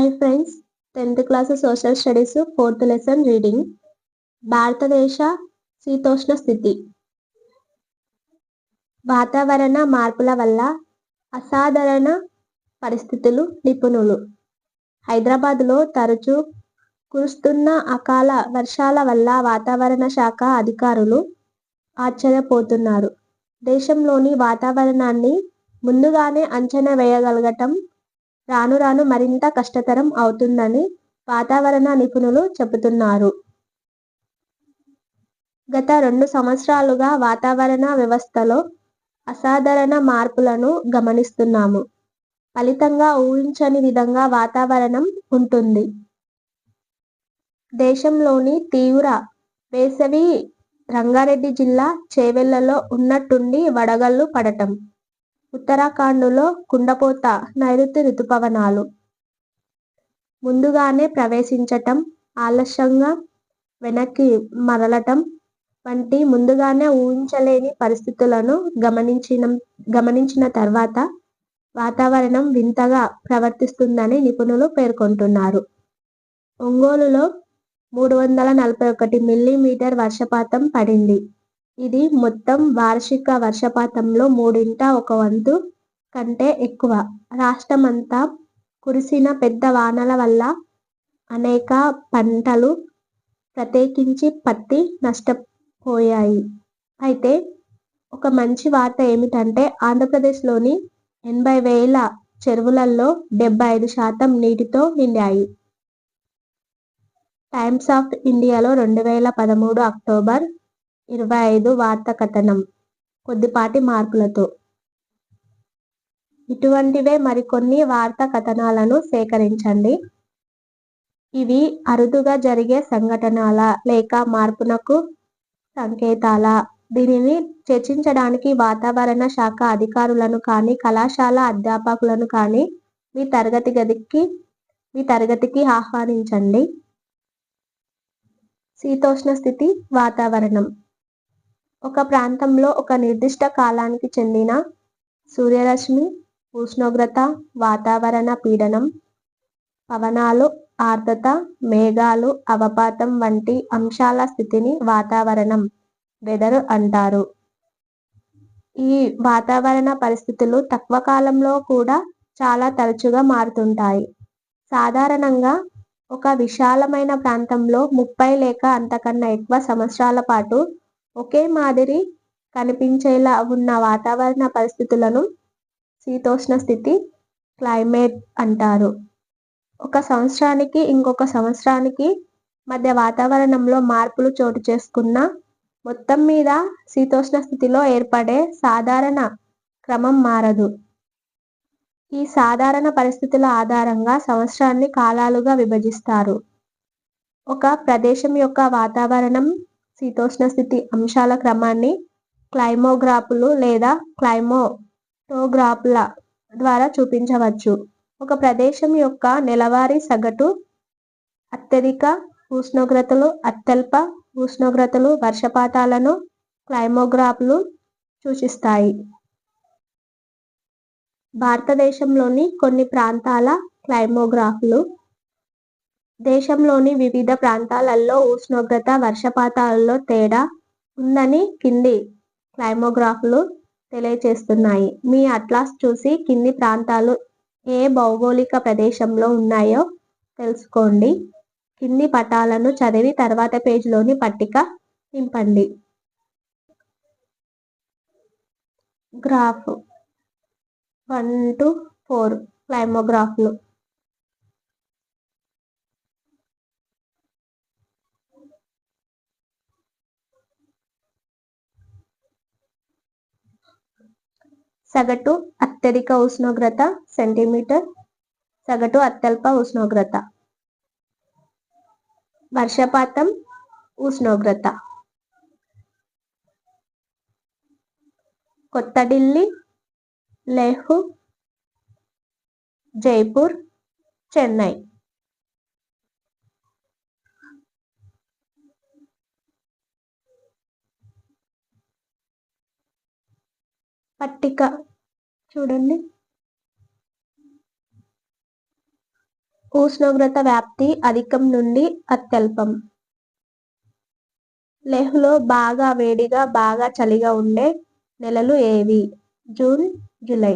Hi friends, 10th class social studies 4th lesson reading. భారతదేశ శీతోష్ణ స్థితి. వాతావరణ మార్పుల వల్ల అసాధారణ పరిస్థితులు. నిపుణులు. హైదరాబాద్లో తరచూ కురుస్తున్న అకాల వర్షాల వల్ల వాతావరణ శాఖ అధికారులు ఆశ్చర్యపోతున్నారు. దేశంలోని వాతావరణాన్ని ముందుగానే అంచనా వేయగలగటం రాను రాను మరింత కష్టతరం అవుతుందని వాతావరణ నిపుణులు చెబుతున్నారు. గత 2 సంవత్సరాలుగా వాతావరణ వ్యవస్థలో అసాధారణ మార్పులను గమనిస్తున్నాము. ఫలితంగా ఊహించని విధంగా వాతావరణం ఉంటుంది. దేశంలోని తీవ్ర వేసవి రంగారెడ్డి జిల్లా చేవెళ్లలో ఉన్నట్టుండి వడగళ్లు పడటం, ఉత్తరాఖండ్లో కుండపోత నైరుతి రుతుపవనాలు ముందుగానే ప్రవేశించటం, ఆలస్యంగా వెనక్కి మరలటం వంటి ముందుగానే ఊహించలేని పరిస్థితులను గమనించిన తర్వాత వాతావరణం వింతగా ప్రవర్తిస్తుందని నిపుణులు పేర్కొంటున్నారు. ఒంగోలులో 341 మిల్లీమీటర్ వర్షపాతం పడింది. ఇది మొత్తం వార్షిక వర్షపాతంలో 1/3 కంటే ఎక్కువ. రాష్ట్రమంతా కురిసిన పెద్ద వానల వల్ల అనేక పంటలు, ప్రత్యేకించి పత్తి నష్టపోయాయి. అయితే ఒక మంచి వార్త ఏమిటంటే ఆంధ్రప్రదేశ్లోని 80,000 చెరువులలో 75% నీటితో నిండాయి. టైమ్స్ ఆఫ్ ఇండియాలో 2013 అక్టోబర్ 25 వార్తా కథనం. కొద్దిపాటి మార్పులతో. ఇటువంటివే మరికొన్ని వార్తా కథనాలను సేకరించండి. ఇవి అరుదుగా జరిగే సంఘటనలా లేక మార్పునకు సంకేతాలా? దీనిని చర్చించడానికి వాతావరణ శాఖ అధికారులను కానీ, కళాశాల అధ్యాపకులను కానీ మీ తరగతికి ఆహ్వానించండి. శీతోష్ణ స్థితి. వాతావరణం ఒక ప్రాంతంలో ఒక నిర్దిష్ట కాలానికి చెందిన సూర్యరశ్మి, ఉష్ణోగ్రత, వాతావరణ పీడనం, పవనాలు, ఆర్ద్రత, మేఘాలు, అవపాతం వంటి అంశాల స్థితిని వాతావరణం వెదర్ అంటారు. ఈ వాతావరణ పరిస్థితులు తక్కువ కాలంలో కూడా చాలా తరచుగా మారుతుంటాయి. సాధారణంగా ఒక విశాలమైన ప్రాంతంలో 30 లేక అంతకన్నా ఎక్కువ సంవత్సరాల పాటు ఒకే మాదిరి కనిపించేలా ఉన్న వాతావరణ పరిస్థితులను శీతోష్ణ స్థితి, క్లైమేట్ అంటారు. ఒక సంవత్సరానికి ఇంకొక సంవత్సరానికి మధ్య వాతావరణంలో మార్పులు చోటు చేసుకున్నా మొత్తం మీద శీతోష్ణ స్థితిలో ఏర్పడే సాధారణ క్రమం మారదు. ఈ సాధారణ పరిస్థితుల ఆధారంగా సంవత్సరాన్ని కాలాలుగా విభజిస్తారు. ఒక ప్రదేశం యొక్క వాతావరణం శీతోష్ణ స్థితి అంశాల క్రమాన్ని క్లైమోగ్రాఫ్లు లేదా క్లైమాటోగ్రాఫ్ల ద్వారా చూపించవచ్చు. ఒక ప్రదేశం యొక్క నెలవారీ సగటు అత్యధిక ఉష్ణోగ్రతలు, అత్యల్ప ఉష్ణోగ్రతలు, వర్షపాతాలను క్లైమోగ్రాఫ్లు సూచిస్తాయి. భారతదేశంలోని కొన్ని ప్రాంతాల క్లైమోగ్రాఫ్లు. దేశంలోని వివిధ ప్రాంతాలలో ఉష్ణోగ్రత, వర్షపాతాలలో తేడా ఉందని కింది క్లైమోగ్రాఫ్లు తెలియచేస్తున్నాయి. మీ అట్లాస్ చూసి కింది ప్రాంతాలు ఏ భౌగోళిక ప్రదేశంలో ఉన్నాయో తెలుసుకోండి. కింది పటాలను చదివి తర్వాత పేజీలోని పట్టిక నింపండి. గ్రాఫ్ 1-4 క్లైమోగ్రాఫ్లు. సగటు అత్యధిక ఉష్ణోగ్రత సెంటీమీటర్, సగటు అత్యల్ప ఉష్ణోగ్రత, వర్షపాతం, ఉష్ణోగ్రత. కొత్త ఢిల్లీ, లేహ్, జైపూర్, చెన్నై. పట్టిక చూడండి. ఉష్ణోగ్రత వ్యాప్తి అధికం నుండి అత్యల్పం. లెహ్లో బాగా వేడిగా బాగా చలిగా ఉండే నెలలు ఏవి? June, July.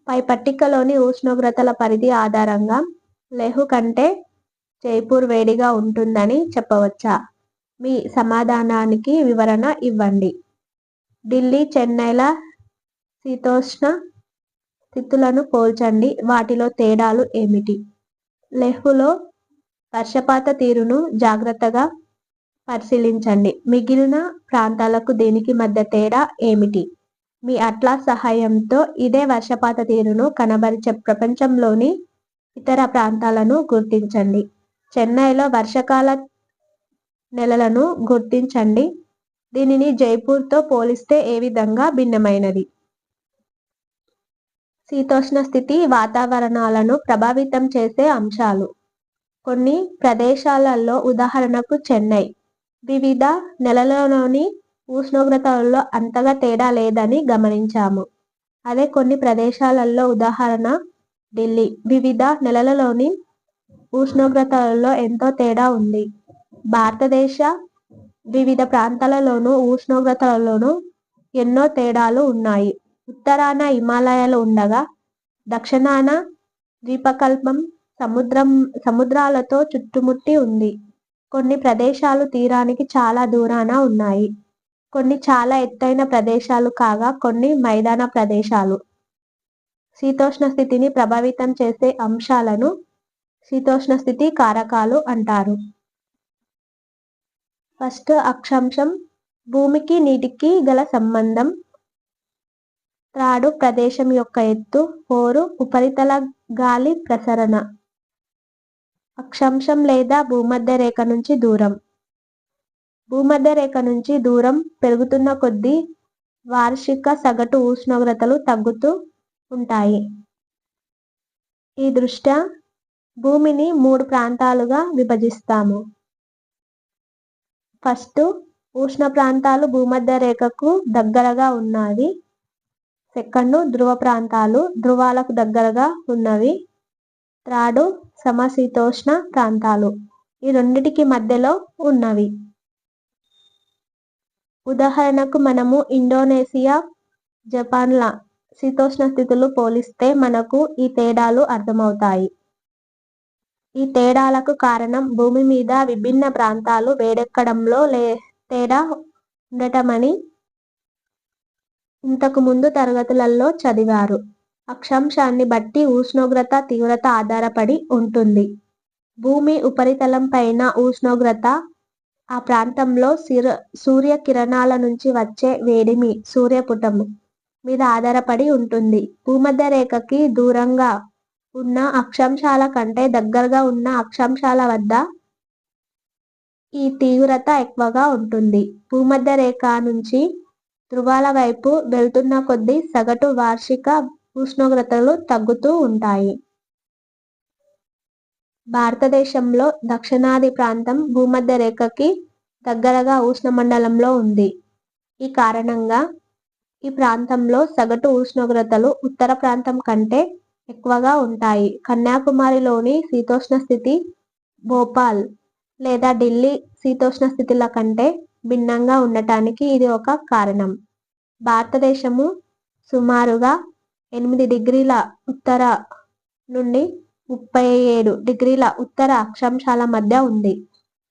పై పట్టికలోని ఉష్ణోగ్రతల పరిధి ఆధారంగా లెహ్ కంటే జైపూర్ వేడిగా ఉంటుందని చెప్పవచ్చా? మీ సమాధానానికి వివరణ ఇవ్వండి. ఢిల్లీ, చెన్నైల శీతోష్ణ స్థితులను పోల్చండి. వాటిలో తేడాలు ఏమిటి? లెహ్లో వర్షపాత తీరును జాగ్రత్తగా పరిశీలించండి. మిగిలిన ప్రాంతాలకు దీనికి మధ్య తేడా ఏమిటి? మీ అట్లాస్ సహాయంతో ఇదే వర్షపాత తీరును కనబరిచే ప్రపంచంలోని ఇతర ప్రాంతాలను గుర్తించండి. చెన్నైలో వర్షాకాల నెలలను గుర్తించండి. దీనిని జైపూర్తో పోలిస్తే ఏ విధంగా భిన్నమైనది? శీతోష్ణ స్థితి వాతావరణాలను ప్రభావితం చేసే అంశాలు. కొన్ని ప్రదేశాలలో ఉదాహరణకు చెన్నై వివిధ నెలలలోని ఉష్ణోగ్రతలలో అంతగా తేడా లేదని గమనించాము. అదే కొన్ని ప్రదేశాలలో ఉదాహరణ ఢిల్లీ వివిధ నెలలలోని ఉష్ణోగ్రతలలో ఎంతో తేడా ఉంది. భారతదేశ వివిధ ప్రాంతాలలోనూ ఉష్ణోగ్రతలలోనూ ఎన్నో తేడాలు ఉన్నాయి. ఉత్తరాన హిమాలయాలు ఉండగా దక్షిణాన ద్వీపకల్పం సముద్రాలతో చుట్టుముట్టి ఉంది. కొన్ని ప్రదేశాలు తీరానికి చాలా దూరాన ఉన్నాయి. కొన్ని చాలా ఎత్తైన ప్రదేశాలు కాగా కొన్ని మైదాన ప్రదేశాలు. శీతోష్ణ స్థితిని ప్రభావితం చేసే అంశాలను శీతోష్ణ స్థితి కారకాలు అంటారు. ఫస్ట్ అక్షాంశం భూమికి నీటికి గల సంబంధం. త్రాడు ప్రదేశం యొక్క ఎత్తు. 4 ఉపరితల గాలి ప్రసరణ. అక్షాంశం లేదా భూమధ్య రేఖ నుంచి దూరం. భూమధ్య రేఖ నుంచి దూరం పెరుగుతున్న కొద్దీ వార్షిక సగటు ఉష్ణోగ్రతలు తగ్గుతూ ఉంటాయి. ఈ దృష్ట్యా భూమిని 3 ప్రాంతాలుగా విభజిస్తాము. ఫస్ట్ ఉష్ణ ప్రాంతాలు భూమధ్య రేఖకు దగ్గరగా ఉన్నవి. సెకండ్ ధ్రువ ప్రాంతాలు ధ్రువాలకు దగ్గరగా ఉన్నవి. థర్డ్ సమశీతోష్ణ ప్రాంతాలు ఈ రెండిటికి మధ్యలో ఉన్నవి. ఉదాహరణకు మనము ఇండోనేషియా, జపాన్ల శీతోష్ణ స్థితులు పోలిస్తే మనకు ఈ తేడాలు అర్థమవుతాయి. ఈ తేడాలకు కారణం భూమి మీద విభిన్న ప్రాంతాలు వేడెక్కడంలో తేడా ఉండటమని ఇంతకు ముందు తరగతులలో చదివారు. అక్షాంశాన్ని బట్టి ఉష్ణోగ్రత తీవ్రత ఆధారపడి ఉంటుంది. భూమి ఉపరితలం పైన ఉష్ణోగ్రత ఆ ప్రాంతంలో సూర్యకిరణాల నుంచి వచ్చే వేడిమి సూర్యపుటం మీద ఆధారపడి ఉంటుంది. భూమధ్య రేఖకి దూరంగా ఉన్న అక్షాంశాల కంటే దగ్గరగా ఉన్న అక్షాంశాల వద్ద ఈ తీవ్రత ఎక్కువగా ఉంటుంది. భూమధ్య రేఖ నుంచి ధ్రువాల వైపు వెళ్తున్న కొద్దీ సగటు వార్షిక ఉష్ణోగ్రతలు తగ్గుతూ ఉంటాయి. భారతదేశంలో దక్షిణాది ప్రాంతం భూమధ్య రేఖకి దగ్గరగా ఉష్ణమండలంలో ఉంది. ఈ కారణంగా ఈ ప్రాంతంలో సగటు ఉష్ణోగ్రతలు ఉత్తర ప్రాంతం కంటే ఎక్కువగా ఉంటాయి. కన్యాకుమారిలోని శీతోష్ణ స్థితి భోపాల్ లేదా ఢిల్లీ శీతోష్ణ స్థితుల కంటే భిన్నంగా ఉండటానికి ఇది ఒక కారణం. భారతదేశము సుమారుగా 8 డిగ్రీల ఉత్తర నుండి 37 డిగ్రీల ఉత్తర అక్షాంశాల మధ్య ఉంది.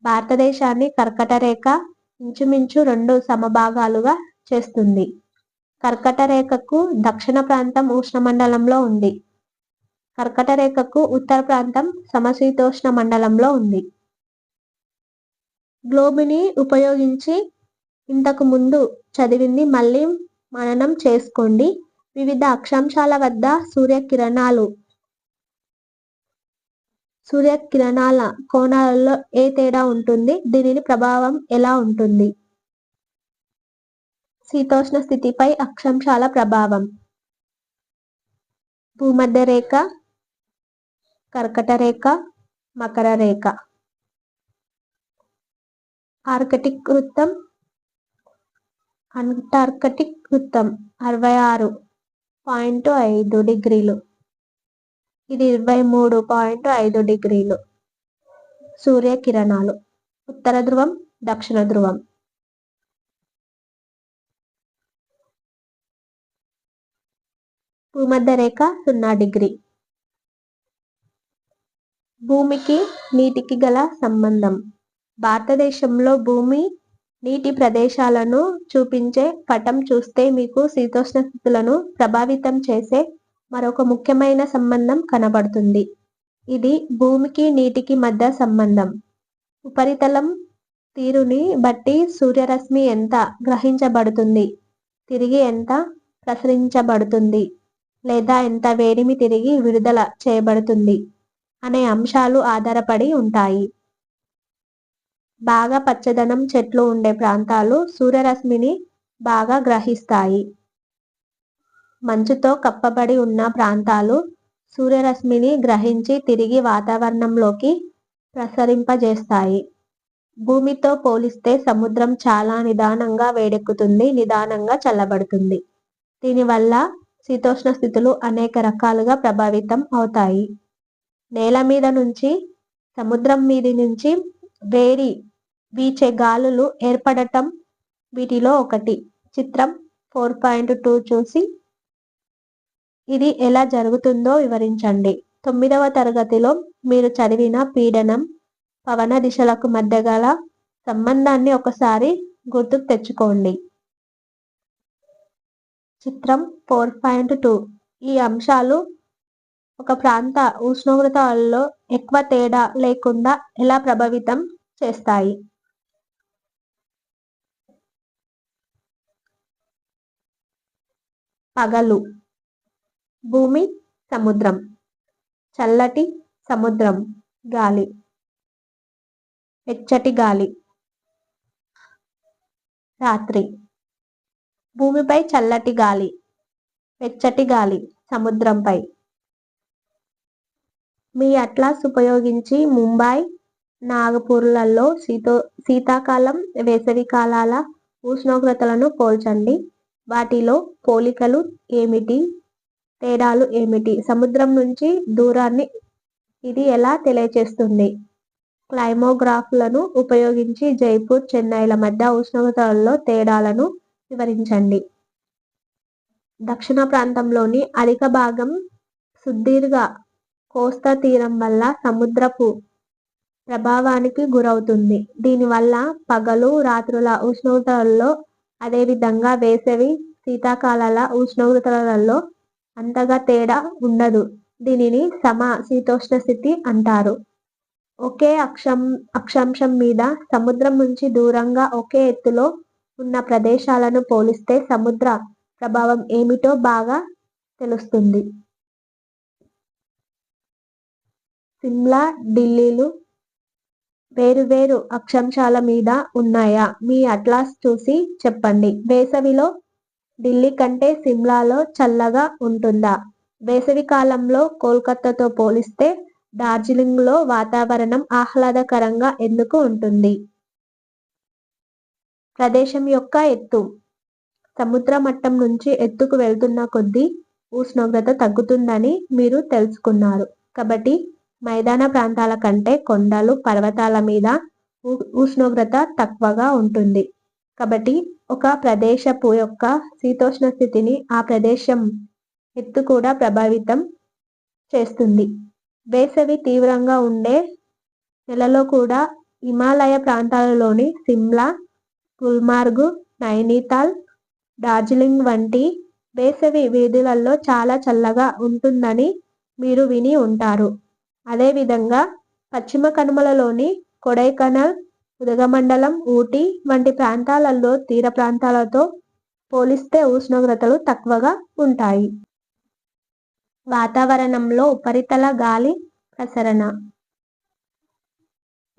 భారతదేశాన్ని కర్కట రేఖ ఇంచుమించు 2 సమభాగాలుగా చేస్తుంది. కర్కట రేఖకు దక్షిణ ప్రాంతం ఉష్ణమండలంలో ఉంది. కర్కట రేఖకు ఉత్తర ప్రాంతం సమశీతోష్ణ మండలంలో ఉంది. గ్లోబుని ఉపయోగించి ఇంతకు ముందు చదివింది మళ్ళీ మననం చేసుకోండి. వివిధ అక్షాంశాల వద్ద సూర్యకిరణాల కోణాలలో ఏ తేడా ఉంటుంది? దీని ప్రభావం ఎలా ఉంటుంది? శీతోష్ణ స్థితిపై అక్షాంశాల ప్రభావం. భూమధ్య రేఖ, కర్కట రేఖ, మకర రేఖ. ఆర్కిటిక్ వృత్తం, అంటార్కిటిక్ వృత్తం 66.5 డిగ్రీలు. ఇది 23.5 డిగ్రీలు. సూర్యకిరణాలు. ఉత్తర ధ్రువం, దక్షిణ ధ్రువం. భూమధ్య రేఖ 0 డిగ్రీ. భూమికి నీటికి గల సంబంధం. భారతదేశంలో భూమి నీటి ప్రదేశాలను చూపించే పటం చూస్తే మీకు శీతోష్ణ స్థితులను ప్రభావితం చేసే మరొక ముఖ్యమైన సంబంధం కనబడుతుంది. ఇది భూమికి నీటికి మధ్య సంబంధం. ఉపరితలం తీరుని బట్టి సూర్యరశ్మి ఎంత గ్రహించబడుతుంది, తిరిగి ఎంత ప్రసరించబడుతుంది, లేదా ఎంత వేడిమి తిరిగి విడుదల చేయబడుతుంది అనే అంశాలు ఆధారపడి ఉంటాయి. బాగా పచ్చదనం చెట్లు ఉండే ప్రాంతాలు సూర్యరశ్మిని బాగా గ్రహిస్తాయి. మంచుతో కప్పబడి ఉన్న ప్రాంతాలు సూర్యరశ్మిని గ్రహించి తిరిగి వాతావరణంలోకి ప్రసరింపజేస్తాయి. భూమితో పోలిస్తే సముద్రం చాలా నిదానంగా వేడెక్కుతుంది, నిదానంగా చల్లబడుతుంది. దీనివల్ల శీతోష్ణ స్థితులు అనేక రకాలుగా ప్రభావితం అవుతాయి. నేల మీద నుంచి, సముద్రం మీది నుంచి వేడి వీచే గాలులు ఏర్పడటం వీటిలో ఒకటి. చిత్రం 4.2 చూసి ఇది ఎలా జరుగుతుందో వివరించండి. 9వ తరగతిలో మీరు చదివిన పీడనం, పవన దిశలకు మధ్య గల సంబంధాన్ని ఒకసారి గుర్తుకు తెచ్చుకోండి. చిత్రం 4.2 ఈ అంశాలు ఒక ప్రాంత ఉష్ణోగ్రతలలో ఎక్కువ తేడా లేకుండా ఎలా ప్రభావితం చేస్తాయి? పగలు భూమి, సముద్రం. చల్లటి సముద్రం గాలి, వెచ్చటి గాలి. రాత్రి భూమిపై చల్లటి గాలి, వెచ్చటి గాలి సముద్రంపై. మీ అట్లాస్ ఉపయోగించి ముంబై, నాగపూర్లలో శీతాకాలం, వేసవి కాలాల ఉష్ణోగ్రతలను పోల్చండి. వాటిలో పోలికలు ఏమిటి, తేడాలు ఏమిటి? సముద్రం నుంచి దూరాన్ని ఇది ఎలా తెలియచేస్తుంది? క్లైమోగ్రాఫ్లను ఉపయోగించి జైపూర్, చెన్నైల మధ్య ఉష్ణోగ్రతలలో తేడాలను వివరించండి. దక్షిణ ప్రాంతంలోని అధిక భాగం సుదీర్ఘ కోస్తా తీరం వల్ల సముద్రపు ప్రభావానికి గురవుతుంది. దీనివల్ల పగలు, రాత్రుల ఉష్ణోగ్రతలలో, అదేవిధంగా వేసవి, శీతాకాలాల ఉష్ణోగ్రతలలో అంతగా తేడా ఉండదు. దీనిని సమశీతోష్ణ స్థితి అంటారు. ఒకే అక్షాంశం మీద సముద్రం నుంచి దూరంగా ఒకే ఎత్తులో ఉన్న ప్రదేశాలను పోలిస్తే సముద్ర ప్రభావం ఏమిటో బాగా తెలుస్తుంది. సిమ్లా, ఢిల్లీలు వేరువేరు అక్షాంశాల మీద ఉన్నాయా? మీ అట్లాస్ చూసి చెప్పండి. వేసవిలో ఢిల్లీ కంటే సిమ్లాలో చల్లగా ఉంటుందా? వేసవి కాలంలో కోల్కతాతో పోలిస్తే డార్జిలింగ్లో వాతావరణం ఆహ్లాదకరంగా ఎందుకు ఉంటుంది? ప్రదేశం యొక్క ఎత్తు. సముద్ర మట్టం నుంచి ఎత్తుకు వెళ్తున్న కొద్దీ ఉష్ణోగ్రత తగ్గుతుందని మీరు తెలుసుకున్నారు. కాబట్టి మైదాన ప్రాంతాల కంటే కొండలు, పర్వతాల మీద ఉష్ణోగ్రత తక్కువగా ఉంటుంది. కాబట్టి ఒక ప్రదేశపు యొక్క శీతోష్ణ స్థితిని ఆ ప్రదేశం ఎత్తు కూడా ప్రభావితం చేస్తుంది. వేసవి తీవ్రంగా ఉండే నెలలో కూడా హిమాలయ ప్రాంతాలలోని సిమ్లా, గుల్మార్గ్, నైనితాల్, డార్జిలింగ్ వంటి వేసవి వీధులలో చాలా చల్లగా ఉంటుందని మీరు విని ఉంటారు. అదేవిధంగా పశ్చిమ కనుమలలోని కొడైకనల్, ఉదగమండలం, ఊటీ వంటి ప్రాంతాలలో తీర ప్రాంతాలతో పోలిస్తే ఉష్ణోగ్రతలు తక్కువగా ఉంటాయి. వాతావరణంలో ఉపరితల గాలి ప్రసరణ.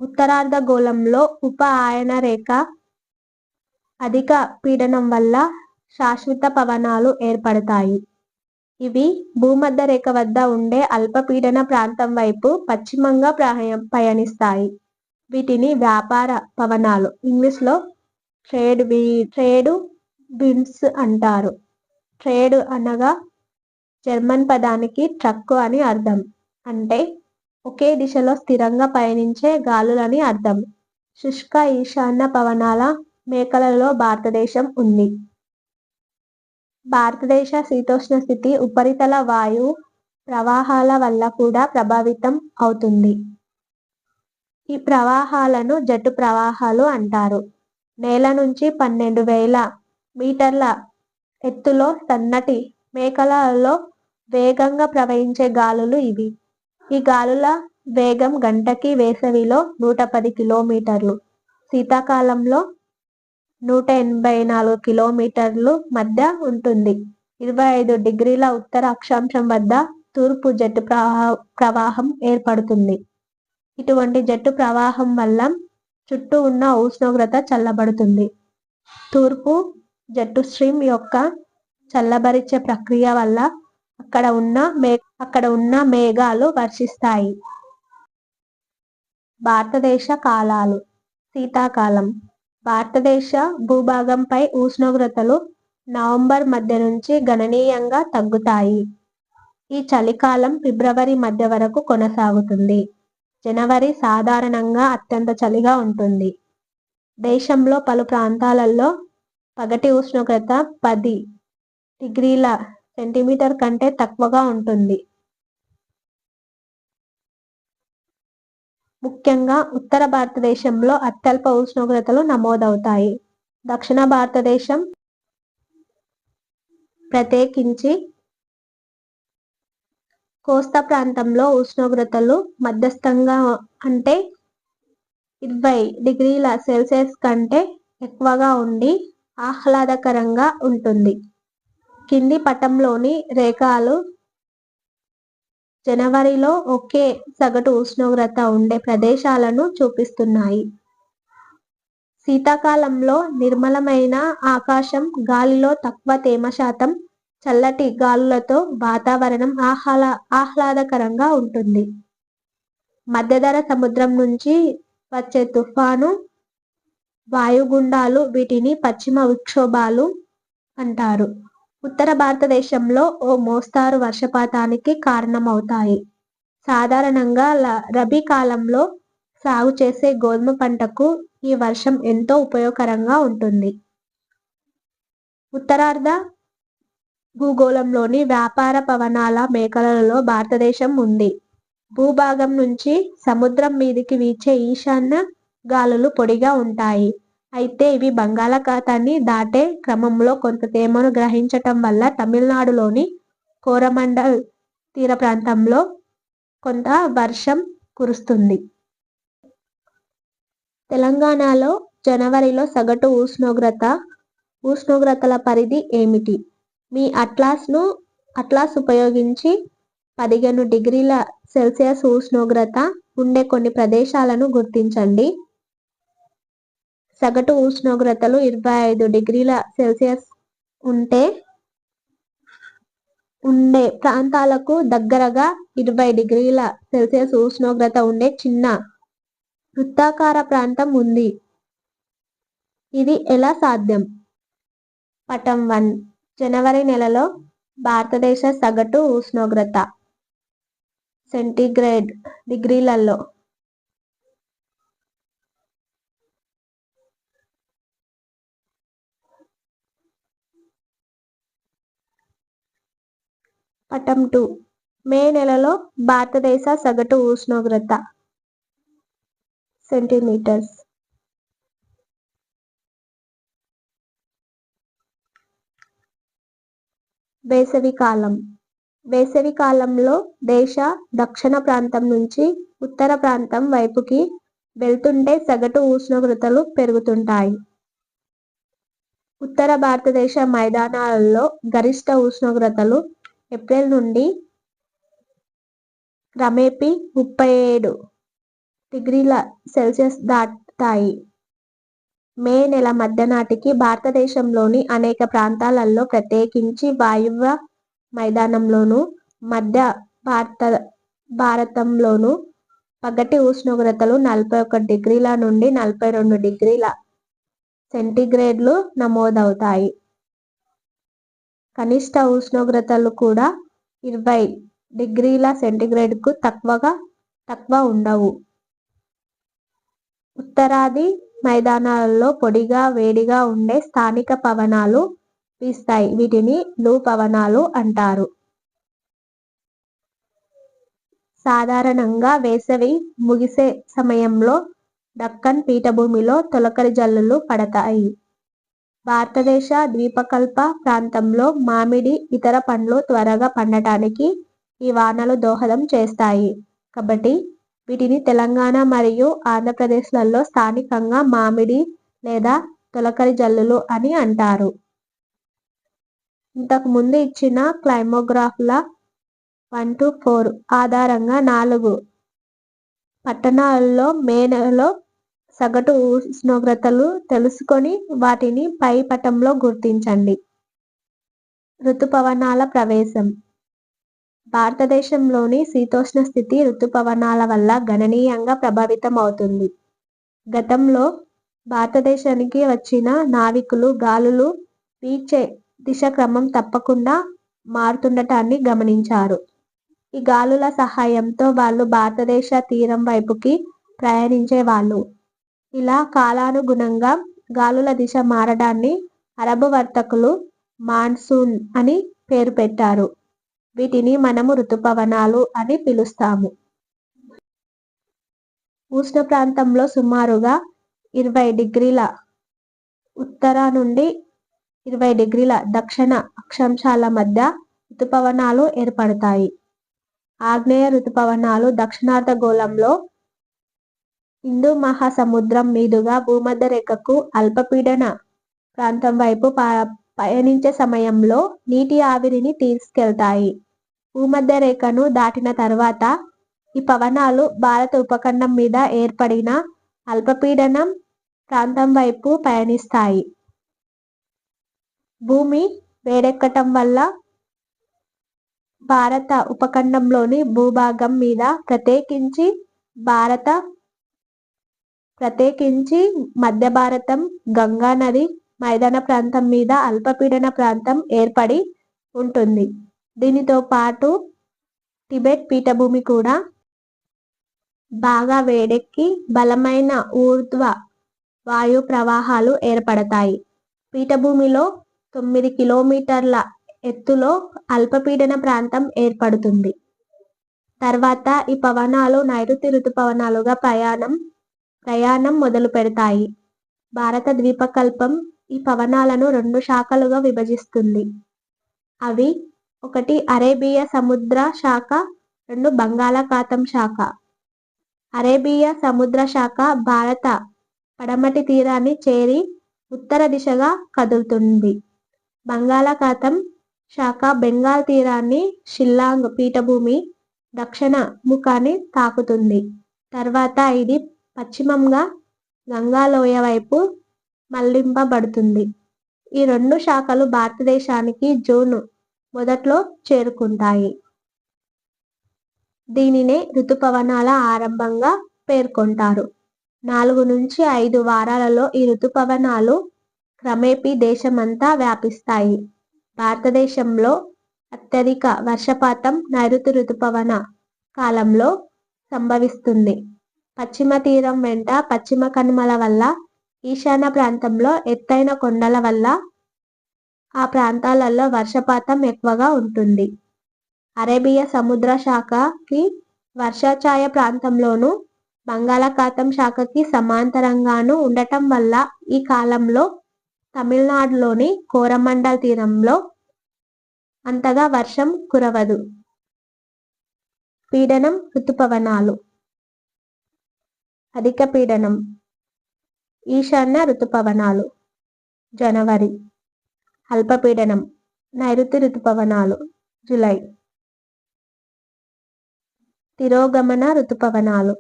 ఉత్తరార్ధగోళంలో ఉప ఆయన రేఖ అధిక పీడనం వల్ల శాశ్వత పవనాలు ఏర్పడతాయి. ఇవి భూమధ్య రేఖ వద్ద ఉండే అల్పపీడన ప్రాంతం వైపు పశ్చిమంగా పయనిస్తాయి. వీటిని వ్యాపార పవనాలు, ఇంగ్లీష్లో ట్రేడ్ విండ్స్ అంటారు. ట్రేడ్ అనగా జర్మన్ పదానికి ట్రక్ అని అర్థం. అంటే ఒకే దిశలో స్థిరంగా పయనించే గాలులని అర్థం. శుష్క ఈశాన్య పవనాల మేఖలలో భారతదేశం ఉంది. భారతదేశ శీతోష్ణ స్థితి ఉపరితల వాయు ప్రవాహాల వల్ల కూడా ప్రభావితం అవుతుంది. ఈ ప్రవాహాలను జట్టు ప్రవాహాలు అంటారు. నేల నుంచి 12,000 మీటర్ల ఎత్తులో సన్నటి మేఖలలో వేగంగా ప్రవహించే గాలులు ఇవి. ఈ గాలుల వేగం గంటకి వేసవిలో 110 కిలోమీటర్లు, శీతాకాలంలో 184 కిలోమీటర్లు మధ్య ఉంటుంది. 25 డిగ్రీల ఉత్తర అక్షాంశం వద్ద తూర్పు జట్టు ప్రవాహం ఏర్పడుతుంది. ఇటువంటి జట్టు ప్రవాహం వల్ల చుట్టూ ఉన్న ఉష్ణోగ్రత చల్లబడుతుంది. తూర్పు జట్టు స్ట్రీమ్ యొక్క చల్లబరిచే ప్రక్రియ వల్ల అక్కడ ఉన్న మేఘాలు వర్షిస్తాయి. భారతదేశ కాలాలు. శీతాకాలం. భారతదేశ భూభాగంపై ఉష్ణోగ్రతలు నవంబర్ మధ్య నుంచి గణనీయంగా తగ్గుతాయి. ఈ చలికాలం ఫిబ్రవరి మధ్య వరకు కొనసాగుతుంది. జనవరి సాధారణంగా అత్యంత చలిగా ఉంటుంది. దేశంలో పలు ప్రాంతాలలో పగటి ఉష్ణోగ్రత 10 డిగ్రీల సెంటీమీటర్ కంటే తక్కువగా ఉంటుంది. ముఖ్యంగా ఉత్తర భారతదేశంలో అత్యల్ప ఉష్ణోగ్రతలు నమోదవుతాయి. దక్షిణ భారతదేశం ప్రత్యేకించి కోస్తా ప్రాంతంలో ఉష్ణోగ్రతలు మధ్యస్థంగా అంటే 20 డిగ్రీల సెల్సియస్ కంటే ఎక్కువగా ఉండి ఆహ్లాదకరంగా ఉంటుంది. కింది పటంలోని రేఖలు జనవరిలో ఒకే సగటు ఉష్ణోగ్రత ఉండే ప్రదేశాలను చూపిస్తున్నాయి. శీతాకాలంలో నిర్మలమైన ఆకాశం, గాలిలో తక్కువ తేమ శాతం, చల్లటి గాలులతో వాతావరణం ఆహ్లాదకరంగా ఉంటుంది. మధ్యధరా సముద్రం నుంచి వచ్చే తుఫాను వాయుగుండాలు వీటిని పశ్చిమ విక్షోభాలు అంటారు. ఉత్తర భారతదేశంలో ఓ మోస్తరు వర్షపాతానికి కారణమవుతాయి. సాధారణంగా రబీ కాలంలో సాగు చేసే గోధుమ పంటకు ఈ వర్షం ఎంతో ఉపయోగకరంగా ఉంటుంది. ఉత్తరార్ధ భూగోళంలోని వ్యాపార పవనాల మేఖలలో భారతదేశం ఉంది. భూభాగం నుంచి సముద్రం మీదికి వీచే ఈశాన్య గాలులు పొడిగా ఉంటాయి. అయితే ఇవి బంగాళాఖాతాన్ని దాటే క్రమంలో కొంత తేమను గ్రహించటం వల్ల తమిళనాడులోని కోరమండల్ తీర ప్రాంతంలో కొంత వర్షం కురుస్తుంది. తెలంగాణలో జనవరిలో సగటు ఉష్ణోగ్రతల పరిధి ఏమిటి? మీ అట్లాస్ ఉపయోగించి 15 డిగ్రీల సెల్సియస్ ఉష్ణోగ్రత ఉండే కొన్ని ప్రదేశాలను గుర్తించండి. సగటు ఉష్ణోగ్రతలు 25 డిగ్రీల సెల్సియస్ ఉండే ప్రాంతాలకు దగ్గరగా 20 డిగ్రీల సెల్సియస్ ఉష్ణోగ్రత ఉండే చిన్న వృత్తాకార ప్రాంతం ఉంది. ఇది ఎలా సాధ్యం? పటం 1. జనవరి నెలలో భారతదేశ సగటు ఉష్ణోగ్రత సెంటీగ్రేడ్ డిగ్రీలలో. పటం 2. మే నెలలో భారతదేశ సగటు ఉష్ణోగ్రత సెంటీమీటర్స్. వేసవికాలం. వేసవికాలంలో దేశ దక్షిణ ప్రాంతం నుంచి ఉత్తర ప్రాంతం వైపుకి వెళ్తుంటే సగటు ఉష్ణోగ్రతలు పెరుగుతుంటాయి. ఉత్తర భారతదేశ మైదానాలలో గరిష్ట ఉష్ణోగ్రతలు ఏప్రిల్ నుండి క్రమేపీ 37 డిగ్రీల సెల్సియస్ దాటుతాయి. మే నెల మధ్య నాటికి భారతదేశంలోని అనేక ప్రాంతాలలో ప్రత్యేకించి వాయువ్య మైదానంలోను, మధ్య భారతంలోను పగటి ఉష్ణోగ్రతలు 41 డిగ్రీల నుండి 42 డిగ్రీల సెంటీగ్రేడ్లు నమోదవుతాయి. కనిష్ట ఉష్ణోగ్రతలు కూడా 20 డిగ్రీల సెంటీగ్రేడ్కు తక్కువ ఉండవు. ఉత్తరాది మైదానాలలో పొడిగా వేడిగా ఉండే స్థానిక పవనాలు వీస్తాయి. వీటిని లూ పవనాలు అంటారు. సాధారణంగా వేసవి ముగిసే సమయంలో దక్కన్ పీఠభూమిలో తొలకరి జల్లులు పడతాయి. భారతదేశ ద్వీపకల్ప ప్రాంతంలో మామిడి, ఇతర పండ్లు త్వరగా పండటానికి ఈ వానలు దోహదం చేస్తాయి. కాబట్టి వీటిని తెలంగాణ మరియు ఆంధ్రప్రదేశ్లలో స్థానికంగా మామిడి లేదా తొలకరి జల్లులు అని అంటారు. ఇంతకు ముందు ఇచ్చిన క్లైమోగ్రాఫ్ల 1-4 ఆధారంగా 4 పట్టణాలలో మే నెలలో సగటు ఉష్ణోగ్రతలు తెలుసుకొని వాటిని పై పటంలో గుర్తించండి. రుతుపవనాల ప్రవేశం. భారతదేశంలోని శీతోష్ణ స్థితి రుతుపవనాల వల్ల గణనీయంగా ప్రభావితమవుతుంది. గతంలో భారతదేశానికి వచ్చిన నావికులు గాలులు వీచే దిశ క్రమం తప్పకుండా మారుతుండటాన్ని గమనించారు. ఈ గాలుల సహాయంతో వాళ్ళు భారతదేశ తీరం వైపుకి ప్రయాణించేవాళ్ళు. ఇలా కాలానుగుణంగా గాలుల దిశ మారడాన్ని అరబ్ వర్తకులు మాన్సూన్ అని పేరు పెట్టారు. వీటిని మనము ఋతుపవనాలు అని పిలుస్తాము. ఉష్ణ ప్రాంతంలో సుమారుగా 20 డిగ్రీల ఉత్తర నుండి 20 డిగ్రీల దక్షిణ అక్షాంశాల మధ్య ఋతుపవనాలు ఏర్పడతాయి. ఆగ్నేయ ఋతుపవనాలు దక్షిణార్ధగోళంలో హిందూ మహాసముద్రం మీదుగా భూమధ్య రేఖకు అల్పపీడన ప్రాంతం వైపు పయనించే సమయంలో నీటి ఆవిరిని తీసుకెళ్తాయి. భూమధ్య రేఖను దాటిన తర్వాత ఈ పవనాలు భారత ఉపఖండం మీద ఏర్పడిన అల్పపీడనం ప్రాంతం వైపు పయనిస్తాయి. భూమి వేడెక్కటం వల్ల భారత ఉపఖండంలోని భూభాగం మీద ప్రత్యేకించి మధ్య భారతం, గంగా నది మైదాన ప్రాంతం మీద అల్పపీడన ప్రాంతం ఏర్పడి ఉంటుంది. దీనితో పాటు టిబెట్ పీఠభూమి కూడా బాగా వేడెక్కి బలమైన ఊర్ధ్వ వాయు ప్రవాహాలు ఏర్పడతాయి. పీఠభూమిలో 9 కిలోమీటర్ల ఎత్తులో అల్పపీడన ప్రాంతం ఏర్పడుతుంది. తర్వాత ఈ పవనాలు నైరుతి ఋతుపవనాలుగా ప్రయాణం మొదలు పెడతాయి. భారత ద్వీపకల్పం ఈ పవనాలను 2 శాఖలుగా విభజిస్తుంది. అవి 1 అరేబియా సముద్ర శాఖ, 2 బంగాళాఖాతం శాఖ. అరేబియా సముద్ర శాఖ భారత పడమటి తీరాన్ని చేరి ఉత్తర దిశగా కదులుతుంది. బంగాళాఖాతం శాఖ బెంగాల్ తీరాన్ని, షిల్లాంగ్ పీఠభూమి దక్షిణ ముఖాన్ని తాకుతుంది. తర్వాత ఇది పశ్చిమంగా గంగా లోయ వైపు మళ్లింపబడుతుంది. ఈ 2 శాఖలు భారతదేశానికి జూన్ మొదట్లో చేరుకుంటాయి. దీనినే ఋతుపవనాల ఆరంభంగా పేర్కొంటారు. 4 నుంచి 5 వారాలలో ఈ ఋతుపవనాలు క్రమేపీ దేశమంతా వ్యాపిస్తాయి. భారతదేశంలో అత్యధిక వర్షపాతం నైరుతి ఋతుపవన కాలంలో సంభవిస్తుంది. పశ్చిమ తీరం వెంట పశ్చిమ కనుమల వల్ల, ఈశాన్య ప్రాంతంలో ఎత్తైన కొండల వల్ల ఆ ప్రాంతాలలో వర్షపాతం ఎక్కువగా ఉంటుంది. అరేబియా సముద్ర శాఖకి వర్షాఛాయ ప్రాంతంలోనూ, బంగాళాఖాతం శాఖకి సమాంతరంగానూ ఉండటం వల్ల ఈ కాలంలో తమిళనాడులోని కోరమండల్ తీరంలో అంతగా వర్షం కురవదు. పీడనం ఋతుపవనాలు. అధిక పీడనం ఈశాన్య ఋతుపవనాలు జనవరి. అల్పపీడనం నైరుతి ఋతుపవనాలు జూలై. తిరోగమన ఋతుపవనాలు.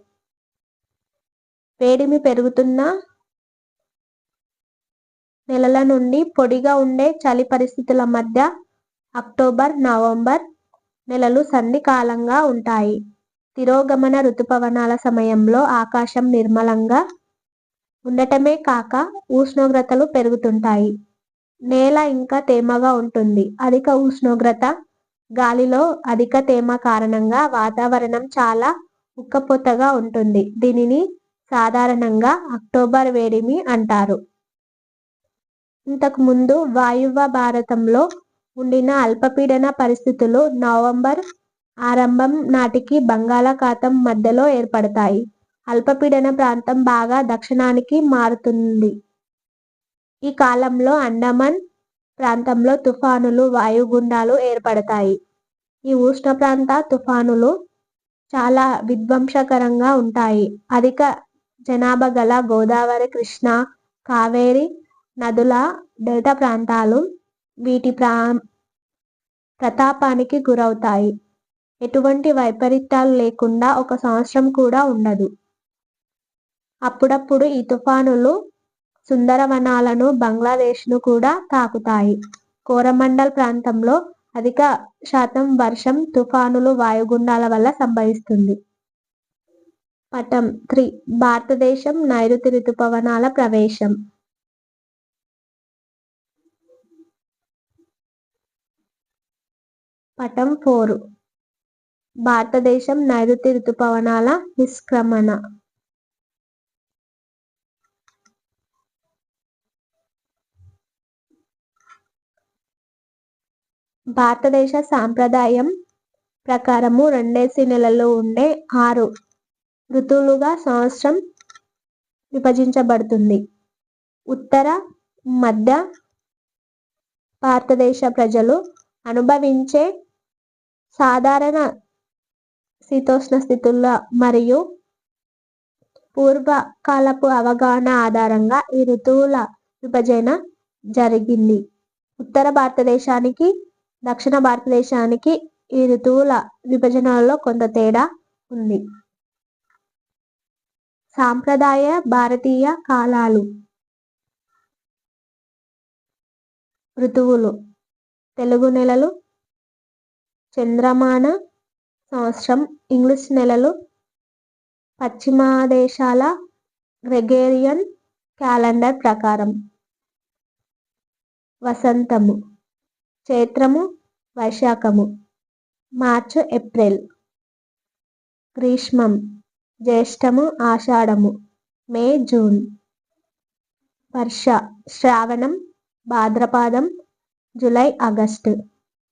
వేడిమి పెరుగుతున్న నెలల నుండి పొడిగా ఉండే చలి పరిస్థితుల మధ్య అక్టోబర్, నవంబర్ నెలలు సంధి కాలంగా ఉంటాయి. తిరోగమన ఋతుపవనాల సమయంలో ఆకాశం నిర్మలంగా ఉండటమే కాక ఉష్ణోగ్రతలు పెరుగుతుంటాయి. నేల ఇంకా తేమగా ఉంటుంది. అధిక ఉష్ణోగ్రత గాలిలో అధిక తేమ కారణంగా వాతావరణం చాలా ఉక్కపోతగా ఉంటుంది. దీనిని సాధారణంగా అక్టోబర్ వేడిమి అంటారు. ఇంతకు ముందు వాయువ్య భారతంలో ఉండిన అల్పపీడన పరిస్థితులు నవంబర్ ఆరంభం నాటికి బంగాళాఖాతం మధ్యలో ఏర్పడతాయి. అల్పపీడన ప్రాంతం బాగా దక్షిణానికి మారుతుంది. ఈ కాలంలో అండమాన్ ప్రాంతంలో తుఫానులు, వాయుగుండాలు ఏర్పడతాయి. ఈ ఉష్ణ ప్రాంత తుఫానులు చాలా విధ్వంసకరంగా ఉంటాయి. అధిక జనాభా గల గోదావరి, కృష్ణా, కావేరి నదుల డెల్టా ప్రాంతాలు వీటి ప్రతాపానికి గురవుతాయి. ఎటువంటి వైపరీత్యాలు లేకుండా ఒక సంవత్సరం కూడా ఉండదు. అప్పుడప్పుడు ఈ తుఫానులు సుందరవనాలను, బంగ్లాదేశ్ను కూడా తాకుతాయి. కోరమండల్ ప్రాంతంలో అధిక శాతం వర్షం తుఫానులు, వాయుగుండాల వల్ల సంభవిస్తుంది. పటం 3 భారతదేశం నైరుతి రుతుపవనాల ప్రవేశం. పటం 4 భారతదేశం నైరుతి రుతుపవనాల నిష్క్రమణ. భారతదేశ సాంప్రదాయం ప్రకారము 2 నెలలు ఉండే 6 ఋతువులుగా సంవత్సరం విభజించబడుతుంది. ఉత్తర, మధ్య భారతదేశ ప్రజలు అనుభవించే సాధారణ శీతోష్ణ స్థితుల మరియు పూర్వకాలపు అవగాహన ఆధారంగా ఈ ఋతువుల విభజన జరిగింది. ఉత్తర భారతదేశానికి, దక్షిణ భారతదేశానికి ఈ ఋతువుల విభజనలో కొంత తేడా ఉంది. సాంప్రదాయ భారతీయ కాలాలు. ఋతువులు: తెలుగు నెలలు, చంద్రమాన సంవత్సరం, ఇంగ్లీష్ నెలలు, పశ్చిమ దేశాల గ్రెగేరియన్ క్యాలెండర్ ప్రకారం. వసంతము: చైత్రము, వైశాఖము, మార్చి, ఏప్రిల్. గ్రీష్మం: జ్యేష్ఠము, ఆషాఢము, మే, జూన్. వర్ష: శ్రావణం, భాద్రపదం, జూలై, ఆగస్టు.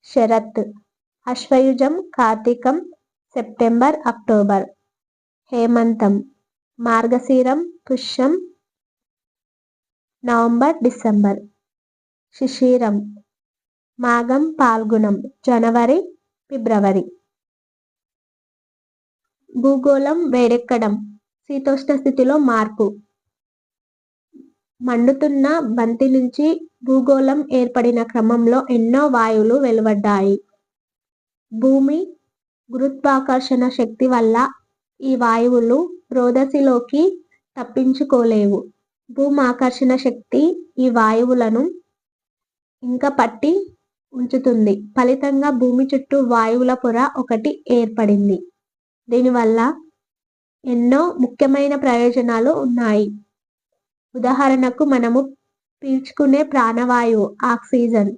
శరత్: ఆశ్వయుజం, కార్తీకం, సెప్టెంబర్, అక్టోబర్. హేమంతం: మార్గశిరం, పుష్యం, నవంబర్, డిసెంబర్. శిశిరం: మాఘం, పాల్గుణం, జనవరి, ఫిబ్రవరి. భూగోళం వేడెక్కడం, శీతోష్ణ స్థితిలో మార్పు. మండుతున్న బంతి నుంచి భూగోళం ఏర్పడిన క్రమంలో ఎన్నో వాయువులు వెలువడ్డాయి. భూమి గురుత్వాకర్షణ శక్తి వల్ల ఈ వాయువులు రోదసిలోకి తప్పించుకోలేవు. భూమాకర్షణ శక్తి ఈ వాయువులను ఇంకా పట్టి ఉంచుతుంది. ఫలితంగా భూమి చుట్టూ వాయువుల పొర ఒకటి ఏర్పడింది. దీనివల్ల ఎన్నో ముఖ్యమైన ప్రయోజనాలు ఉన్నాయి. ఉదాహరణకు మనము పీల్చుకునే ప్రాణవాయువు ఆక్సిజన్,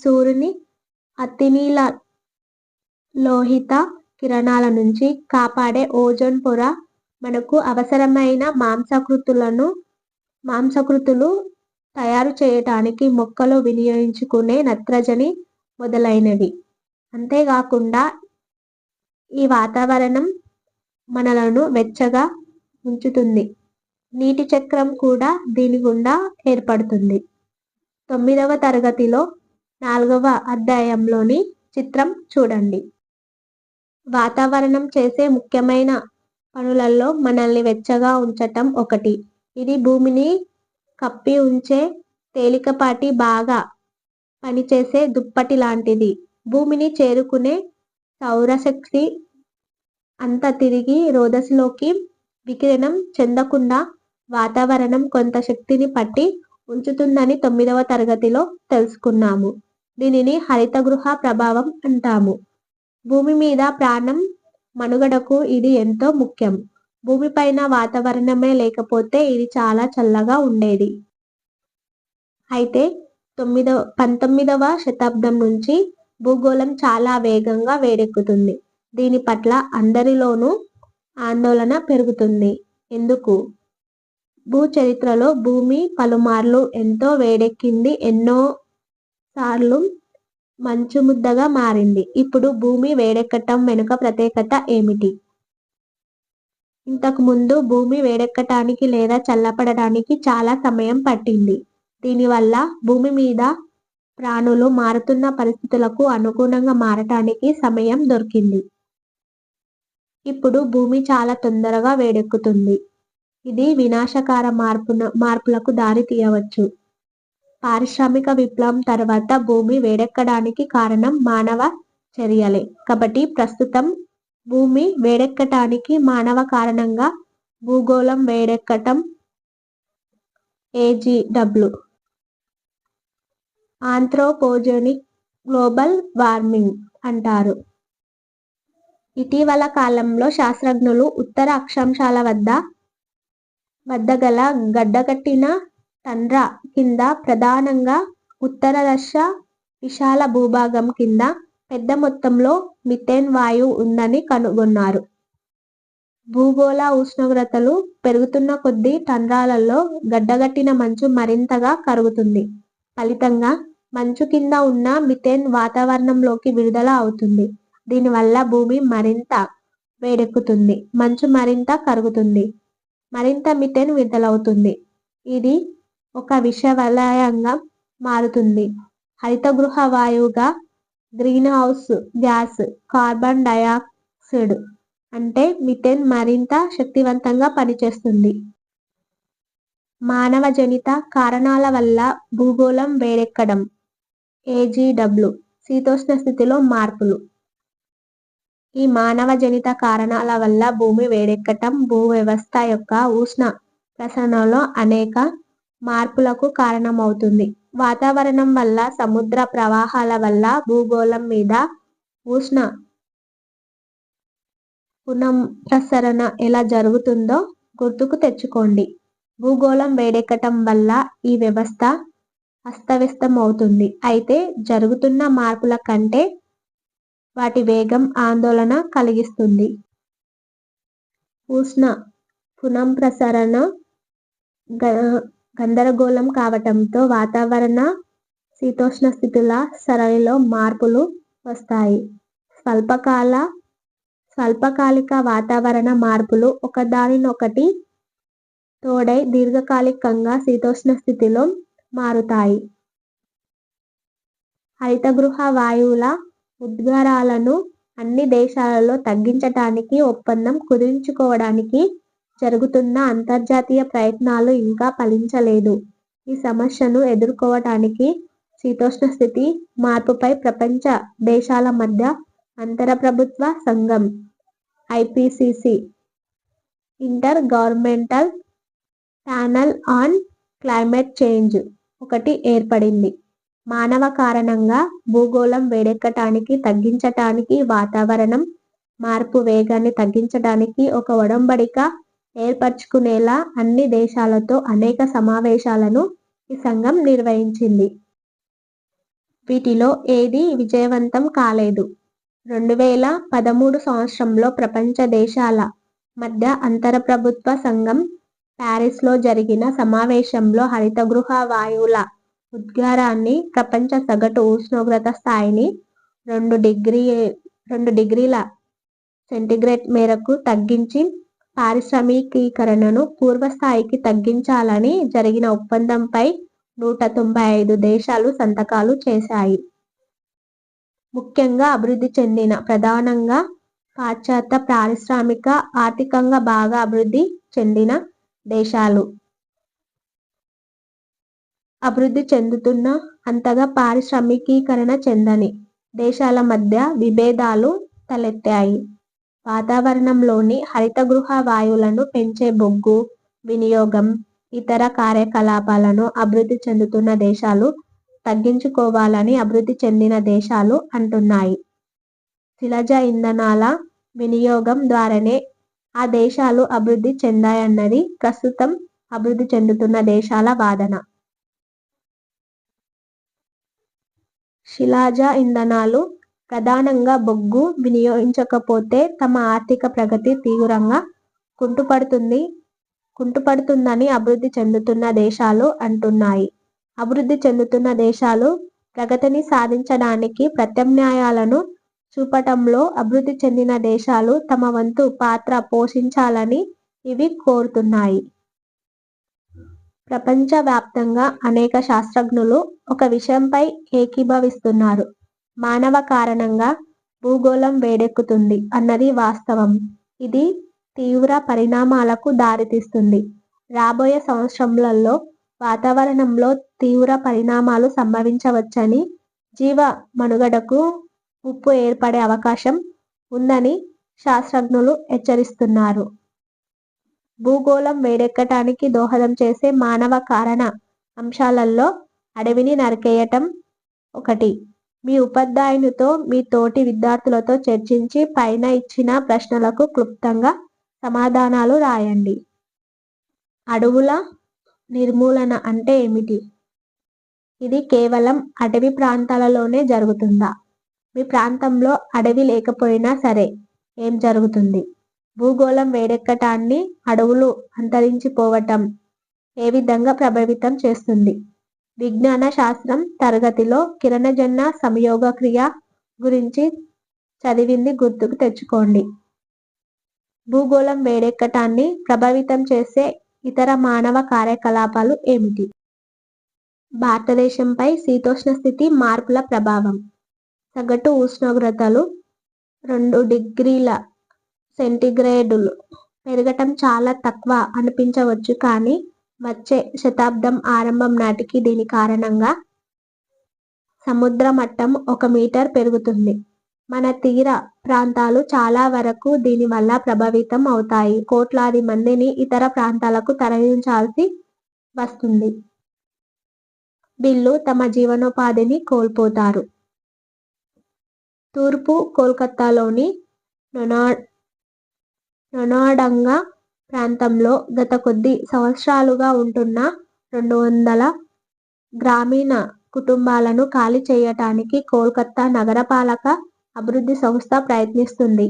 సూర్యుని అతినీల లోహిత కిరణాల నుంచి కాపాడే ఓజోన్ పొర, మనకు అవసరమైన మాంసకృతులు తయారు చేయటానికి మొక్కలు వినియోగించుకునే నత్రజని మొదలైనవి. అంతేకాకుండా ఈ వాతావరణం మనలను వెచ్చగా ఉంచుతుంది. నీటి చక్రం కూడా దీని గుండా ఏర్పడుతుంది. 9వ తరగతిలో 4వ అధ్యాయంలోని చిత్రం చూడండి. వాతావరణం చేసే ముఖ్యమైన పనులలో మనల్ని వెచ్చగా ఉంచటం ఒకటి. ఇది భూమిని కప్పి ఉంచే తేలికపాటి, బాగా పనిచేసే దుప్పటి లాంటిది. భూమిని చేరుకునే సౌరశక్తి అంతా తిరిగి రోదసిలోకి వికిరణం చెందకుండా వాతావరణం కొంత శక్తిని పట్టి ఉంచుతుందని 9వ తరగతిలో తెలుసుకున్నాము. దీనిని హరితగృహ ప్రభావం అంటాము. భూమి మీద ప్రాణం మనుగడకు ఇది ఎంతో ముఖ్యం. భూమిపైన వాతావరణమే లేకపోతే ఇది చాలా చల్లగా ఉండేది. అయితే 19వ శతాబ్దం నుంచి భూగోళం చాలా వేగంగా వేడెక్కుతుంది. దీని పట్ల అందరిలోనూ ఆందోళన పెరుగుతుంది. ఎందుకు? భూచరిత్రలో భూమి పలుమార్లు ఎంతో వేడెక్కింది, ఎన్నో సార్లు మంచుముద్దగా మారింది. ఇప్పుడు భూమి వేడెక్కటం వెనుక ప్రత్యేకత ఏమిటి? ఇంతకు ముందు భూమి వేడెక్కటానికి లేదా చల్లబడటానికి చాలా సమయం పట్టింది. దీనివల్ల భూమి మీద ప్రాణులు మారుతున్న పరిస్థితులకు అనుగుణంగా మారటానికి సమయం దొరికింది. ఇప్పుడు భూమి చాలా తొందరగా వేడెక్కుతుంది. ఇది వినాశకార మార్పులకు దారి తీయవచ్చు. పారిశ్రామిక విప్లవం తర్వాత భూమి వేడెక్కడానికి కారణం మానవ చర్యలే. కాబట్టి ప్రస్తుతం భూమి వేడెక్కటానికి మానవ కారణంగా భూగోళం వేడెక్కటం AGW ఆంథ్రోపోజెనిక్ గ్లోబల్ వార్మింగ్ అంటారు. ఇటీవల కాలంలో శాస్త్రజ్ఞులు ఉత్తర అక్షాంశాల వద్ద గల గడ్డకట్టిన టండ్రా కింద, ప్రధానంగా ఉత్తర రష్యా విశాల భూభాగం కింద పెద్ద మొత్తంలో మిథేన్ వాయువు ఉందని కనుగొన్నారు. భూగోళ ఉష్ణోగ్రతలు పెరుగుతున్న కొద్దీ టండ్రాలలో గడ్డగట్టిన మంచు మరింతగా కరుగుతుంది. ఫలితంగా మంచు కింద ఉన్న మిథేన్ వాతావరణంలోకి విడుదల అవుతుంది. దీనివల్ల భూమి మరింత వేడెక్కుతుంది, మంచు మరింత కరుగుతుంది, మరింత మిథేన్ విడుదలవుతుంది. ఇది ఒక విషవలయంగా మారుతుంది. హరితగృహ వాయువుగా green house gas carbon dioxide అంటే మిథేన్ మరింత శక్తివంతంగా పనిచేస్తుంది. మానవ జనిత కారణాల వల్ల భూగోళం వేడెక్కడం AGW శీతోష్ణ స్థితిలో మార్పులు. ఈ మానవ జనిత కారణాల వల్ల భూమి వేడెక్కటం భూ వ్యవస్థ యొక్క ఉష్ణ ప్రసరణలో అనేక మార్పులకు కారణమవుతుంది. వాతావరణం వల్ల, సముద్ర ప్రవాహాల వల్ల భూగోళం మీద ఉష్ణ పునఃప్రసరణ ఎలా జరుగుతుందో గుర్తుకు తెచ్చుకోండి. భూగోళం వేడెక్కటం వల్ల ఈ వ్యవస్థ అస్తవ్యస్తమవుతుంది. అయితే జరుగుతున్న మార్పుల కంటే వాటి వేగం ఆందోళన కలిగిస్తుంది. ఉష్ణ పునఃప్రసరణ గందరగోళం కావటంతో వాతావరణ శీతోష్ణ స్థితుల సరళిలో మార్పులు వస్తాయి. స్వల్పకాలిక వాతావరణ మార్పులు ఒకదానికొకటి తోడై దీర్ఘకాలికంగా శీతోష్ణ స్థితిలో మారుతాయి. హరితగృహ వాయువుల ఉద్గారాలను అన్ని దేశాలలో తగ్గించటానికి ఒప్పందం కుదుర్చుకోవడానికి జరుగుతున్న అంతర్జాతీయ ప్రయత్నాలు ఇంకా ఫలించలేదు. ఈ సమస్యను ఎదుర్కోవటానికి శీతోష్ణ స్థితి మార్పుపై ప్రపంచ దేశాల మధ్య అంతర ప్రభుత్వ సంఘం IPCC inter governmental panel on climate change ఒకటి ఏర్పడింది. మానవ కారణంగా భూగోళం వేడెక్కటానికి తగ్గించటానికి, వాతావరణం మార్పు వేగాన్ని తగ్గించటానికి ఒక ఒడంబడిక ఏర్పరచుకునేలా అన్ని దేశాలతో అనేక సమావేశాలను ఈ సంఘం నిర్వహించింది. వీటిలో ఏదీ విజయవంతం కాలేదు. 2013 సంవత్సరంలో ప్రపంచ దేశాల మధ్య అంతర ప్రభుత్వ సంఘం ప్యారిస్లో జరిగిన సమావేశంలో హరితగృహ వాయువుల ఉద్గారాన్ని, ప్రపంచ సగటు ఉష్ణోగ్రత స్థాయిని 2 డిగ్రీల సెంటీగ్రేడ్ మేరకు తగ్గించి పారిశ్రామికీకరణను పూర్వస్థాయికి తగ్గించాలని జరిగిన ఒప్పందంపై 195 దేశాలు సంతకాలు చేశాయి. ముఖ్యంగా అభివృద్ధి చెందిన, ప్రధానంగా పాశ్చాత్య పారిశ్రామిక ఆర్థికంగా బాగా అభివృద్ధి చెందిన దేశాలు, అభివృద్ధి చెందుతున్న, అంతగా పారిశ్రామికీకరణ చెందని దేశాల మధ్య విభేదాలు తలెత్తాయి. వాతావరణంలోని హరితగృహ వాయువులను పెంచే బొగ్గు వినియోగం, ఇతర కార్యకలాపాలను అభివృద్ధి చెందుతున్న దేశాలు తగ్గించుకోవాలని అభివృద్ధి చెందిన దేశాలు అంటున్నాయి. శిలాజ ఇంధనాల వినియోగం ద్వారానే ఆ దేశాలు అభివృద్ధి చెందాయన్నది ప్రస్తుతం అభివృద్ధి చెందుతున్న దేశాల వాదన. శిలాజ ఇంధనాలు, ప్రధానంగా బొగ్గు వినియోగించకపోతే తమ ఆర్థిక ప్రగతి తీవ్రంగా కుంటుపడుతుందని అభివృద్ధి చెందుతున్న దేశాలు అంటున్నాయి. అభివృద్ధి చెందుతున్న దేశాలు ప్రగతిని సాధించడానికి ప్రత్యామ్నాయాలను చూపటంలో అభివృద్ధి చెందిన దేశాలు తమ వంతు పాత్ర పోషించాలని ఇవి కోరుతున్నాయి. ప్రపంచవ్యాప్తంగా అనేక శాస్త్రజ్ఞులు ఒక విషయంపై ఏకీభవిస్తున్నారు. మానవ కారణంగా భూగోళం వేడెక్కుతుంది అన్నది వాస్తవం. ఇది తీవ్ర పరిణామాలకు దారితీస్తుంది. రాబోయే సంవత్సరాలలో వాతావరణంలో తీవ్ర పరిణామాలు సంభవించవచ్చని, జీవ మనుగడకు ముప్పు ఏర్పడే అవకాశం ఉందని శాస్త్రజ్ఞులు హెచ్చరిస్తున్నారు. భూగోళం వేడెక్కటానికి దోహదం చేసే మానవ కారణ అంశాలలో అడవిని నరికేయటం ఒకటి. మీ ఉపాధ్యాయునితో, మీ తోటి విద్యార్థులతో చర్చించి పైన ఇచ్చిన ప్రశ్నలకు క్లుప్తంగా సమాధానాలు రాయండి. అడవుల నిర్మూలన అంటే ఏమిటి? ఇది కేవలం అటవీ ప్రాంతాలలోనే జరుగుతుందా? మీ ప్రాంతంలో అడవి లేకపోయినా సరే ఏం జరుగుతుంది? భూగోళం వేడెక్కటాన్ని అడవులు అంతరించిపోవటం ఏ విధంగా ప్రభావితం చేస్తుంది? విజ్ఞాన శాస్త్రం తరగతిలో కిరణజన్య సంయోగ క్రియ గురించి చదివింది గుర్తుకు తెచ్చుకోండి. భూగోళం వేడెక్కటాన్ని ప్రభావితం చేసే ఇతర మానవ కార్యకలాపాలు ఏమిటి? భారతదేశంపై శీతోష్ణ స్థితి మార్పుల ప్రభావం. సగటు ఉష్ణోగ్రతలు 2 డిగ్రీల సెంటీగ్రేడులు పెరగటం చాలా తక్కువ అనిపించవచ్చు, కానీ వచ్చే శతాబ్దం ఆరంభం నాటికి దీని కారణంగా సముద్ర మట్టం 1 మీటర్ పెరుగుతుంది. మన తీర ప్రాంతాలు చాలా వరకు దీనివల్ల ప్రభావితం అవుతాయి. కోట్లాది మందిని ఇతర ప్రాంతాలకు తరలించాల్సి వస్తుంది. వీళ్ళు తమ జీవనోపాధిని కోల్పోతారు. తూర్పు కోల్కతాలోని నొనాడంగా ప్రాంతంలో గత కొద్ది సంవత్సరాలుగా ఉంటున్న 200 గ్రామీణ కుటుంబాలను ఖాళీ చేయటానికి కోల్కతా నగరపాలక అభివృద్ధి సంస్థ ప్రయత్నిస్తుంది.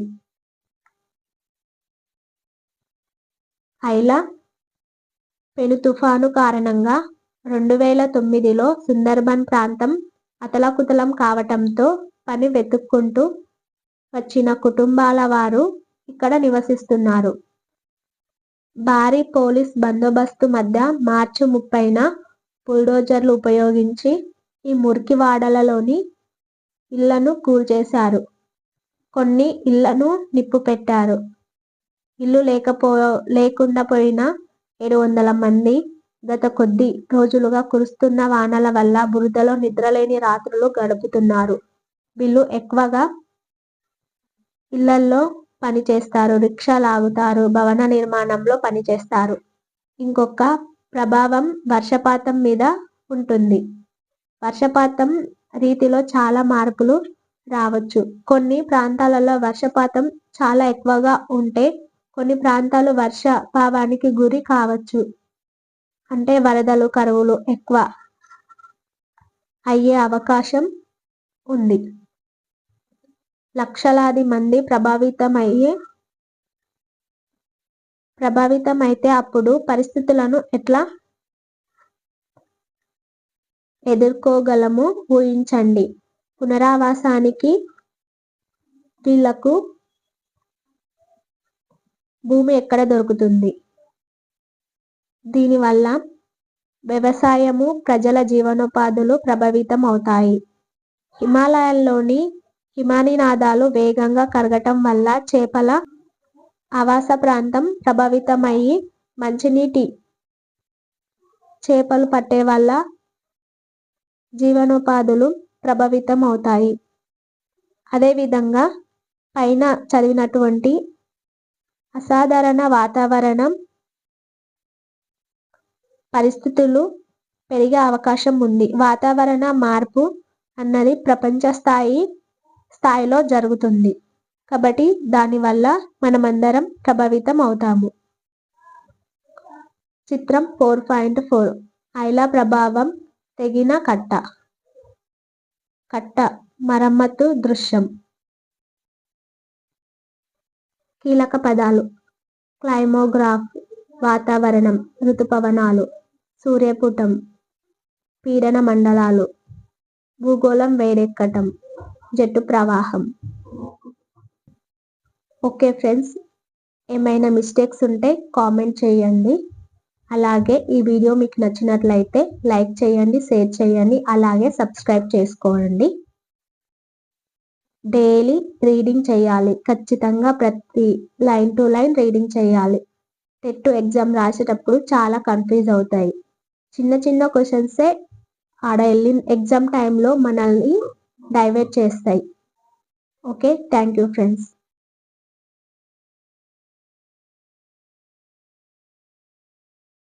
ఐలా పెను తుఫాను కారణంగా 2009లో సుందర్బన్ ప్రాంతం అతలాకుతలం కావటంతో పని వెతుక్కుంటూ వచ్చిన కుటుంబాల వారు ఇక్కడ నివసిస్తున్నారు. భారీ పోలీస్ బందోబస్తు మధ్య మార్చి 30న బుల్డోజర్లు ఉపయోగించి ఈ మురికి వాడలలోని ఇళ్లను కూల్చేశారు. కొన్ని ఇళ్లను నిప్పు పెట్టారు. ఇల్లు లేకుండా పోయిన 700 మంది గత కొద్ది రోజులుగా కురుస్తున్న వానల వల్ల బురదలో నిద్రలేని రాత్రులు గడుపుతున్నారు. వీళ్ళు ఎక్కువగా ఇళ్లల్లో పనిచేస్తారు, రిక్షా లాగుతారు, భవన నిర్మాణంలో పనిచేస్తారు. ఇంకొక ప్రభావం వర్షపాతం మీద ఉంటుంది. వర్షపాతం రీతిలో చాలా మార్పులు రావచ్చు. కొన్ని ప్రాంతాలలో వర్షపాతం చాలా ఎక్కువగా ఉంటే కొన్ని ప్రాంతాలు వర్షాభావానికి గురి కావచ్చు. అంటే వరదలు, కరువులు ఎక్కువ అయ్యే అవకాశం ఉంది. లక్షలాది మంది ప్రభావితమైతే అప్పుడు పరిస్థితులను ఎట్లా ఎదుర్కోగలమో ఊహించండి. పునరావాసానికి వీళ్లకు భూమి ఎక్కడ దొరుకుతుంది? దీనివల్ల వ్యవసాయము, ప్రజల జీవనోపాధులు ప్రభావితం అవుతాయి. హిమాలయాల్లోని హిమనీనదాలు వేగంగా కరగటం వల్ల చేపల ఆవాస ప్రాంతం ప్రభావితమయ్యి మంచినీటి చేపలు పట్టే వాళ్ళ జీవనోపాధులు ప్రభావితం అవుతాయి. అదేవిధంగా పైన చదివినటువంటి అసాధారణ వాతావరణం పరిస్థితులు పెరిగే అవకాశం ఉంది. వాతావరణ మార్పు అన్నది ప్రపంచ స్థాయిలో జరుగుతుంది. కాబట్టి దానివల్ల మనమందరం ప్రభావితం అవుతాము. చిత్రం 4.4 ఐలా ప్రభావం తెగిన కట్ట. కట్ట మరమ్మతు దృశ్యం. కీలక పదాలు క్లైమోగ్రాఫ్ వాతావరణం, ఋతుపవనాలు, సూర్యపుటం, పీడన మండలాలు, భూగోళం వేడెక్కటం, జట్టు ప్రవాహం. ఓకే ఫ్రెండ్స్, ఏమైనా మిస్టేక్స్ ఉంటే కామెంట్ చేయండి. అలాగే ఈ వీడియో మీకు నచ్చినట్లయితే లైక్ చేయండి, షేర్ చేయండి, అలాగే సబ్స్క్రైబ్ చేసుకోండి. డైలీ రీడింగ్ చేయాలి, ఖచ్చితంగా ప్రతి లైన్ టు లైన్ రీడింగ్ చేయాలి. టెట్ ఎగ్జామ్ రాసేటప్పుడు చాలా కన్ఫ్యూజ్ అవుతాయి. చిన్న చిన్న క్వశ్చన్సే ఆడ వెళ్ళిన ఎగ్జామ్ టైంలో మనల్ని డైవర్ట్ చేస్తాయి. Okay, thank you friends.